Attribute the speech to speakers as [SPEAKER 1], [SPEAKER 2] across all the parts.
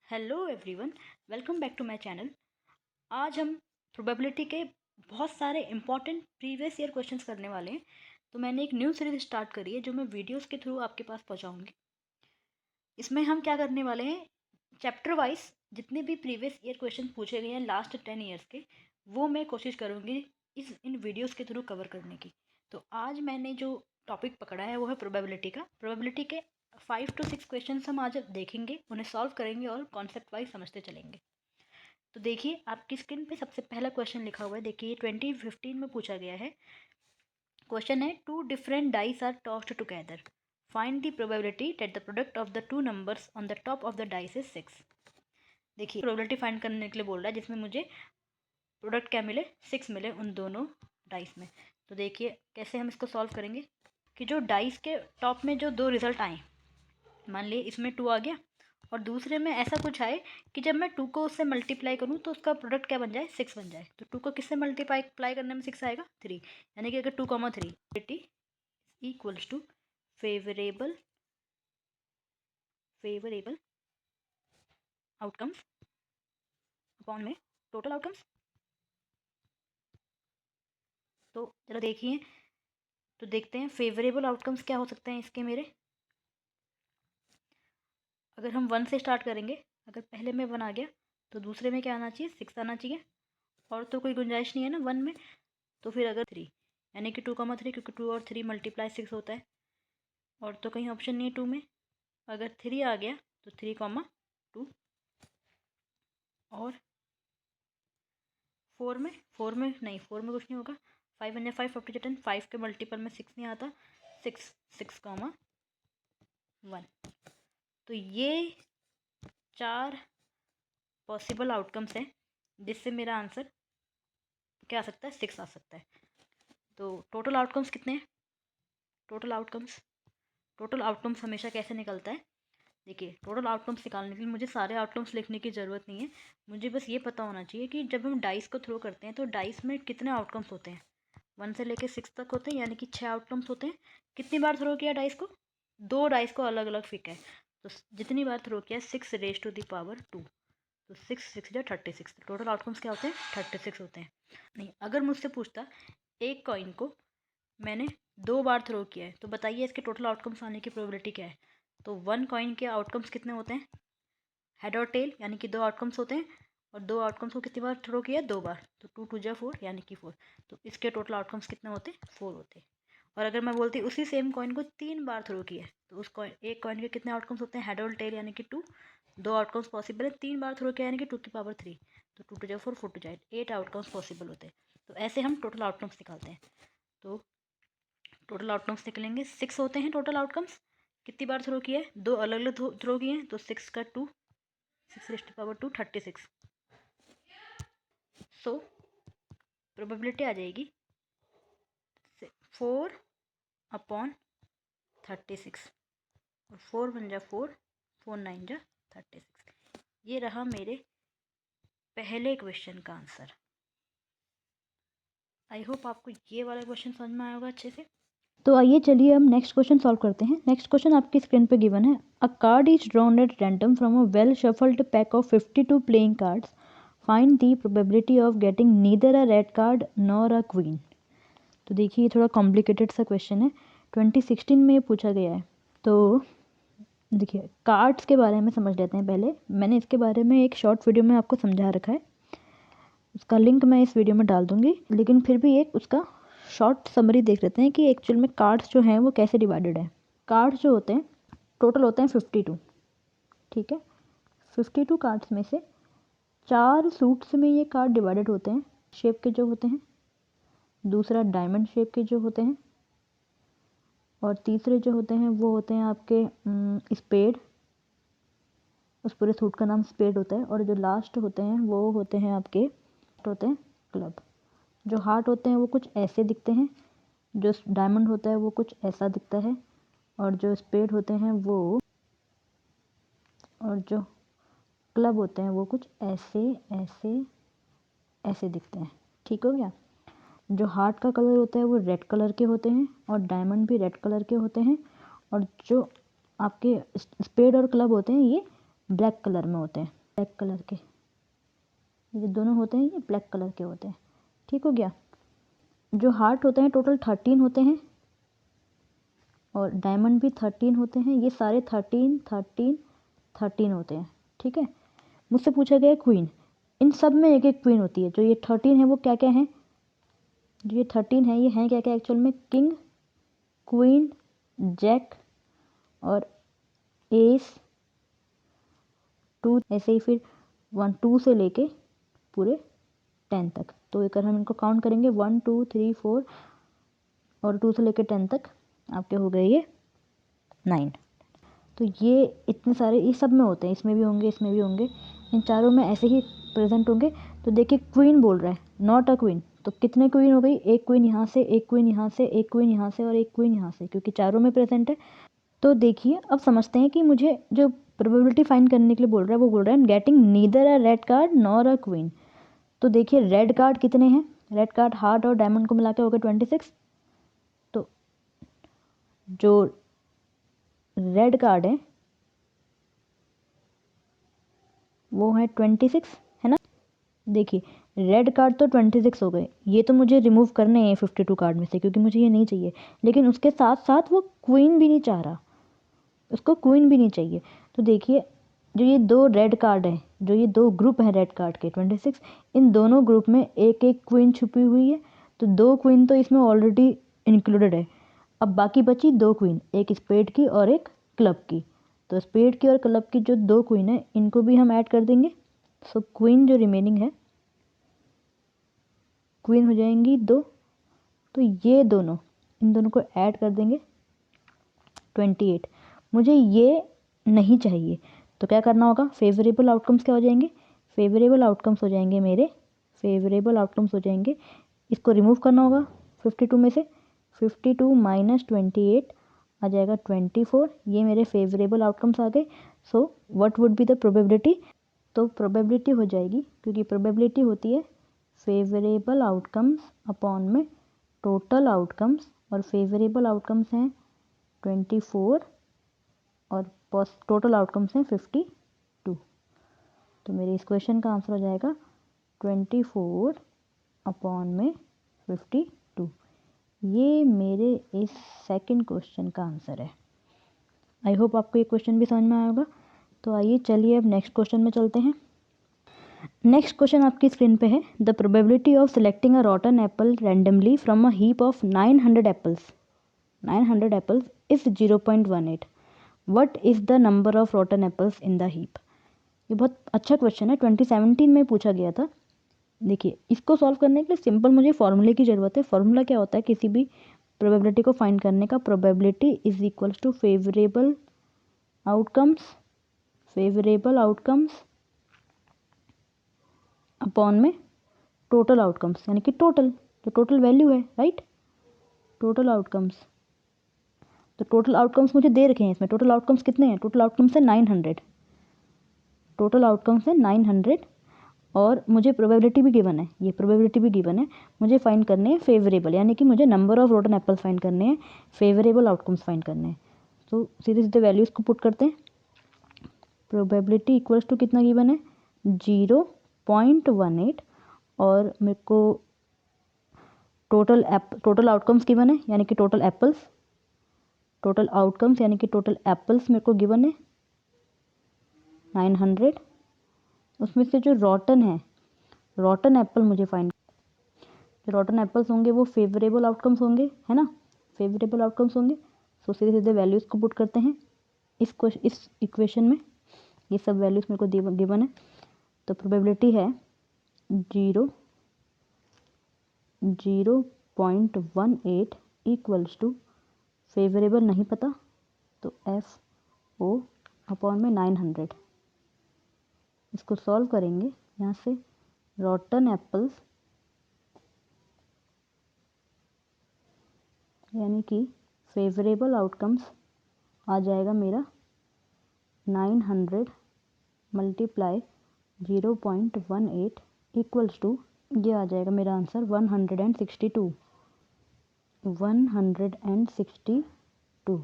[SPEAKER 1] Hello everyone, welcome back to my channel. आज हम probability के बहुत सारे इंपॉर्टेंट प्रीवियस ईयर क्वेश्चंस करने वाले हैं। तो मैंने एक न्यू सीरीज स्टार्ट करी है जो मैं वीडियोस के थ्रू आपके पास पहुंचाऊंगी। इसमें हम क्या करने वाले हैं, चैप्टर वाइज जितने भी प्रीवियस ईयर क्वेश्चन पूछे गए हैं लास्ट 10 ईयर्स के, वो मैं कोशिश करूँगी इन वीडियोज़ के थ्रू कवर करने की। तो आज मैंने जो टॉपिक पकड़ा है वो है प्रोबेबिलिटी का। प्रोबेबिलिटी के 5 to 6 क्वेश्चन हम आज देखेंगे, उन्हें सॉल्व करेंगे और कॉन्सेप्ट वाइज समझते चलेंगे। तो देखिए आपकी स्क्रीन पे सबसे पहला क्वेश्चन लिखा हुआ है। देखिए 2015 में पूछा गया है। क्वेश्चन है, two different dice are tossed together, find the probability that the product of the two numbers on the top of the dice is 6। देखिए प्रोबेबिलिटी फाइंड करने के लिए बोल रहा है जिसमें मुझे प्रोडक्ट क्या मिले, 6 मिले उन दोनों डाइस में। तो देखिए कैसे हम इसको सॉल्व करेंगे कि जो डाइस के टॉप में जो दो रिजल्ट आए, मान लिए इसमें 2 आ गया और दूसरे में ऐसा कुछ आए कि जब मैं 2 को उससे मल्टीप्लाई करूँ तो उसका प्रोडक्ट क्या बन जाए, 6 बन जाए। तो 2 को किससे मल्टीप्लाई करने में 6 आएगा, 3। यानी कि अगर 2, 3 it equals to favourable outcomes upon में टोटल आउटकम्स। तो जरा देखिए, तो देखते हैं फेवरेबल आउटकम्स क्या हो सकते हैं इसके मेरे। अगर हम 1 से स्टार्ट करेंगे, अगर पहले में 1 आ गया तो दूसरे में क्या आना चाहिए, 6 आना चाहिए। और तो कोई गुंजाइश नहीं है ना 1 में। तो फिर अगर 3, यानी कि 2, 3, क्योंकि 2 और 3 मल्टीप्लाई 6 होता है। और तो कहीं ऑप्शन नहीं है 2 में। अगर 3 आ गया तो 3, 2। और 4 में नहीं, 4 में कुछ नहीं होगा। 5 बन जाए, 5 50 10, 5 के मल्टीपल में 6 नहीं आता। 6, 1। तो ये 4 पॉसिबल आउटकम्स हैं जिससे मेरा आंसर क्या आ सकता है, 6 आ सकता है। तो टोटल आउटकम्स कितने हैं, टोटल आउटकम्स हमेशा कैसे निकलता है। देखिए टोटल आउटकम्स निकालने के लिए मुझे सारे आउटकम्स लिखने की ज़रूरत नहीं है। मुझे बस ये पता होना चाहिए कि जब हम डाइस को थ्रो करते हैं तो डाइस में कितने आउटकम्स होते हैं। 1 से लेकर 6 तक होते हैं, यानी कि 6 आउटकम्स होते हैं। कितनी बार थ्रो किया डाइस को, 2 डाइस को अलग अलग फेंका है। तो जितनी बार थ्रो किया 6 raised to the power 2। तो 6 6 टोटल आउटकम्स क्या होते हैं, 36 होते हैं। नहीं, अगर मुझसे पूछता एक कॉइन को मैंने 2 बार थ्रो किया है तो बताइए इसके टोटल आउटकम्स आने की प्रोबेबिलिटी क्या है। तो 1 कॉइन के आउटकम्स कितने होते हैं, हेड और टेल, यानी कि 2 आउटकम्स होते हैं। और 2 आउटकम्स को कितनी बार थ्रो किया, 2 बार। तो 2 2 जा 4, यानी कि 4। तो इसके टोटल आउटकम्स कितने होते, 4 होते। और अगर मैं बोलती उसी सेम कॉइन को 3 बार थ्रो किया है तो उस कॉइन, एक कॉइन के कितने आउटकम्स होते हैं, हेड और टेल, यानी कि 2। 2 आउटकम्स पॉसिबल है, 3 बार थ्रो किया यानी कि 2 की पावर 3। तो 2 2 जा 4, 4 2 जा 8 आउटकम्स पॉसिबल होते हैं। तो ऐसे हम टोटल आउटकम्स निकालते हैं। तो टोटल आउटकम्स निकलेंगे, 6 होते हैं टोटल आउटकम्स। कितनी बार थ्रो किया है, 2 अलग अलग थ्रो किए हैं। तो 6 का 2, 6 raised to the power 2, 36। So probability आ जाएगी 4/36। और 4 बन जा 4, 4 9 जा 36। ये रहा मेरे पहले क्वेश्चन का आंसर। आई होप आपको ये वाला क्वेश्चन समझ में आया होगा अच्छे से। तो आइए चलिए हम नेक्स्ट क्वेश्चन सॉल्व करते हैं। नेक्स्ट क्वेश्चन आपकी स्क्रीन पे गिवन है, अ card is drawn at random from a well shuffled pack of 52 playing cards, find the probability of getting neither a red card nor a queen. तो देखिए ये थोड़ा complicated सा क्वेश्चन है, 2016 में पूछा गया है। तो देखिए कार्ड्स के बारे में समझ लेते हैं पहले। मैंने इसके बारे में एक शॉर्ट वीडियो में आपको समझा रखा है, उसका लिंक मैं इस वीडियो में डाल दूंगी। लेकिन फिर भी एक उसका शॉर्ट समरी देख लेते हैं कि एक्चुअल में कार्ड्स जो हैं वो कैसे डिवाइडेड है। कार्ड्स जो होते हैं टोटल होते हैं 52, ठीक है। 52 कार्ड्स में से 4 सूट्स में ये कार्ड डिवाइडेड होते हैं, शेप के जो होते हैं। दूसरा डायमंड शेप के जो होते हैं। और तीसरे जो होते हैं वो होते हैं आपके स्पेड, उस पूरे सूट का नाम स्पेड होता है। और जो लास्ट होते हैं वो होते हैं आपके होते हैं क्लब। जो हार्ट होते हैं वो कुछ ऐसे दिखते हैं, जो डायमंड होता है वो कुछ ऐसा दिखता है, और जो स्पेड होते हैं वो, और जो क्लब होते हैं वो कुछ ऐसे ऐसे ऐसे दिखते हैं। ठीक हो गया। जो हार्ट का कलर होता है वो रेड कलर के होते हैं, और डायमंड भी रेड कलर के होते हैं। और जो आपके स्पेड और क्लब होते हैं ये ब्लैक कलर में होते हैं। ब्लैक कलर के, ये दोनों होते हैं ये ब्लैक कलर के होते हैं। ठीक हो गया। जो हार्ट होते हैं टोटल 13 होते हैं और डायमंड भी 13 होते हैं। ये सारे 13 13 13 होते हैं। ठीक है। मुझसे पूछा गया क्वीन, इन सब में एक एक क्वीन होती है। जो ये 13 है वो क्या क्या हैं, जो ये 13 है ये हैं क्या क्या एक्चुअल में, किंग, क्वीन, जैक और एस, 2, ऐसे ही फिर 1 2 से लेके पूरे 10 तक। तो अगर हम इनको काउंट करेंगे 1 2 3 4 और 2 से लेके 10 तक आपके हो गए ये 9। तो ये इतने सारे ये सब में होते हैं, इसमें भी होंगे इसमें भी होंगे, इन चारों में ऐसे ही प्रेजेंट होंगे। तो देखिए क्वीन बोल रहा है, नॉट अ क्वीन, तो कितने क्वीन हो गई, एक क्वीन यहाँ से, एक क्वीन यहाँ से, एक क्वीन यहाँ से और एक क्वीन यहाँ से, क्योंकि चारों में प्रेजेंट है। तो देखिए अब समझते हैं कि मुझे जो प्रोबेबिलिटी फाइंड करने के लिए बोल रहा है वो बोल रहा है getting neither a red card nor a queen. तो देखिए रेड कार्ड कितने हैं, रेड कार्ड हार्ट और डायमंड को मिला के हो गए 26। तो जो रेड कार्ड है वो है 26, है ना। देखिए रेड कार्ड तो 26 हो गए, ये तो मुझे रिमूव करने हैं 52 कार्ड में से, क्योंकि मुझे ये नहीं चाहिए। लेकिन उसके साथ साथ वो क्वीन भी नहीं चाह रहा, उसको क्वीन भी नहीं चाहिए। तो देखिए जो ये दो रेड कार्ड हैं, जो ये दो ग्रुप हैं रेड कार्ड के 26, इन दोनों ग्रुप में एक एक क्वीन छुपी हुई है। तो 2 क्वीन तो इसमें ऑलरेडी इंक्लूडेड है। अब बाकी बची 2 क्वीन, एक स्पेड की और एक क्लब की। तो स्पेड की और क्लब की जो 2 क्वीन है इनको भी हम ऐड कर देंगे। सो क्वीन जो रिमेनिंग है, क्वीन हो जाएंगी 2। तो ये दोनों, इन दोनों को ऐड कर देंगे 28। मुझे ये नहीं चाहिए, तो क्या करना होगा, फेवरेबल आउटकम्स क्या हो जाएंगे, फेवरेबल आउटकम्स हो जाएंगे मेरे, फेवरेबल आउटकम्स हो जाएंगे, इसको रिमूव करना होगा 52 में से। 52 माइनस 28 आ जाएगा 24। ये मेरे फेवरेबल आउटकम्स आ गए। So what would be the probability, तो प्रोबेबिलिटी हो जाएगी, क्योंकि प्रोबेबिलिटी होती है फेवरेबल आउटकम्स अपॉन में टोटल आउटकम्स, और फेवरेबल आउटकम्स हैं 24 और टोटल आउटकम्स हैं 52। तो मेरे इस क्वेश्चन का आंसर हो जाएगा 24 अपॉन में 52। ये मेरे इस सेकंड क्वेश्चन का आंसर है। आई होप आपको ये क्वेश्चन भी समझ में आया होगा। तो आइए चलिए अब नेक्स्ट क्वेश्चन में चलते हैं। नेक्स्ट क्वेश्चन आपकी स्क्रीन पे है, the probability of selecting a रॉटन Apple randomly from a heap of 900 apples, 900 apples is 0.18। What is the number of रॉटन apples in the heap. ये बहुत अच्छा क्वेश्चन है, 2017 में पूछा गया था। देखिए इसको सॉल्व करने के लिए सिंपल मुझे फॉर्मूले की ज़रूरत है। फॉर्मूला क्या होता है किसी भी प्रोबेबिलिटी को फाइंड करने का, probability is equals to favourable outcomes, favourable outcomes upon में टोटल आउटकम्स, यानी कि टोटल, जो टोटल वैल्यू है, राइट, टोटल आउटकम्स। तो टोटल आउटकम्स मुझे दे रखे हैं इसमें, टोटल आउटकम्स कितने हैं, टोटल आउटकम्स है 900, टोटल आउटकम्स है 900 और मुझे प्रोबेबिलिटी भी गिवन है, ये प्रोबेबिलिटी भी गिवन है। मुझे फाइंड करने हैं फेवरेबल, यानी कि मुझे number of rotten apples find करने हैं, फेवरेबल आउटकम्स फाइंड करने हैं। तो सीधे सीधे वैल्यूज़ को पुट करते हैं। प्रोबेबिलिटी इक्वल्स टू कितना गिवन है, 0.18 और मेरे को टोटल आउटकम्स गिवन है, यानी कि टोटल एप्पल्स, टोटल आउटकम्स यानी कि टोटल एप्पल्स मेरे को गिवन है 900। उसमें से जो रॉटन है, रॉटन एप्पल मुझे फाइंड, जो रॉटन एप्पल्स होंगे वो फेवरेबल आउटकम्स होंगे, है ना, फेवरेबल आउटकम्स होंगे। सो सीधे सीधे वैल्यूज़ को पुट करते हैं इस इक्वेशन में। ये सब वैल्यूज़ मेरे को गिवन है। तो प्रोबेबिलिटी है 0.18 इक्वल्स टू, फेवरेबल नहीं पता तो FO अपॉन में 900। इसको सॉल्व करेंगे, यहाँ से रॉटन एप्पल्स यानी कि फेवरेबल आउटकम्स आ जाएगा मेरा 900 मल्टीप्लाई 0.18 इक्वल्स टू, ये आ जाएगा मेरा आंसर 162, 162।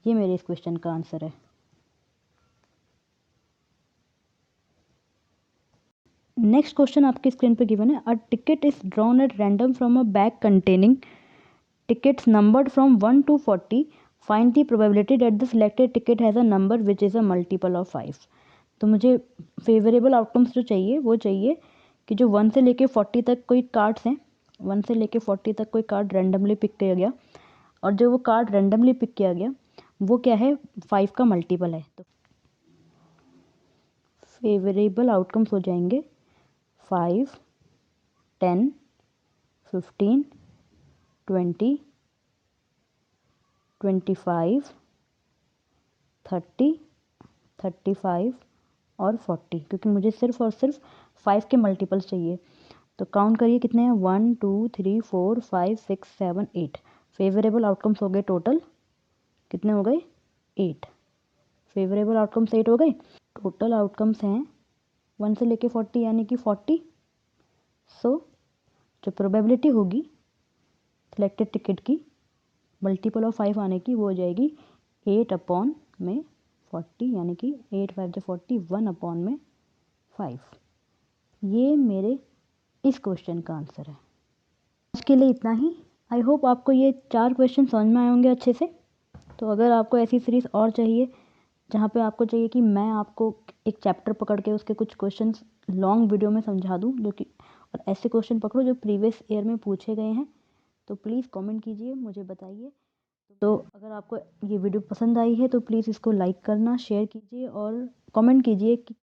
[SPEAKER 1] ये मेरे इस क्वेश्चन का आंसर है। नेक्स्ट क्वेश्चन आपकी स्क्रीन पे गिवन है, a ticket is drawn at random from a bag containing tickets numbered from 1 to 40, find the probability that the selected ticket has a number which is a multiple of 5। तो मुझे favourable outcomes जो चाहिए वो चाहिए कि जो 1 से लेके 40 तक कोई कार्ड्स हैं, 1 से लेके 40 तक कोई कार्ड रैंडमली पिक किया गया, और जो वो कार्ड रैंडमली पिक किया गया वो क्या है, 5 का मल्टीपल है। तो फेवरेबल आउटकम्स हो जाएंगे 5, 10, 15, 20, 25, 30, 35 और 40, क्योंकि मुझे सिर्फ और सिर्फ 5 के मल्टीपल्स चाहिए। तो काउंट करिए कितने हैं, 1 2 3 4 5 6 7 8। फेवरेबल आउटकम्स हो गए टोटल, कितने हो गए, 8। फेवरेबल आउटकम्स 8 हो गए। टोटल आउटकम्स हैं 1 से लेके 40 यानी कि 40। सो जो प्रोबेबिलिटी होगी सिलेक्टेड टिकट की मल्टीपल ऑफ 5 आने की वो हो जाएगी 8 अपॉन में 40, यानी कि 8 5 जो 40, 1 अपॉन में 5। ये मेरे इस क्वेश्चन का आंसर है। आज के लिए इतना ही। आई होप आपको ये 4 क्वेश्चन समझ में आए होंगे अच्छे से। तो अगर आपको ऐसी सीरीज़ और चाहिए जहाँ पे आपको चाहिए कि मैं आपको एक चैप्टर पकड़ के उसके कुछ क्वेश्चंस लॉन्ग वीडियो में समझा दूँ, जो कि और ऐसे क्वेश्चन पकड़ो जो प्रीवियस ईयर में पूछे गए हैं, तो प्लीज़ कमेंट कीजिए, मुझे बताइए। तो अगर आपको ये वीडियो पसंद आई है तो प्लीज़ इसको लाइक करना, शेयर कीजिए और कमेंट कीजिए कि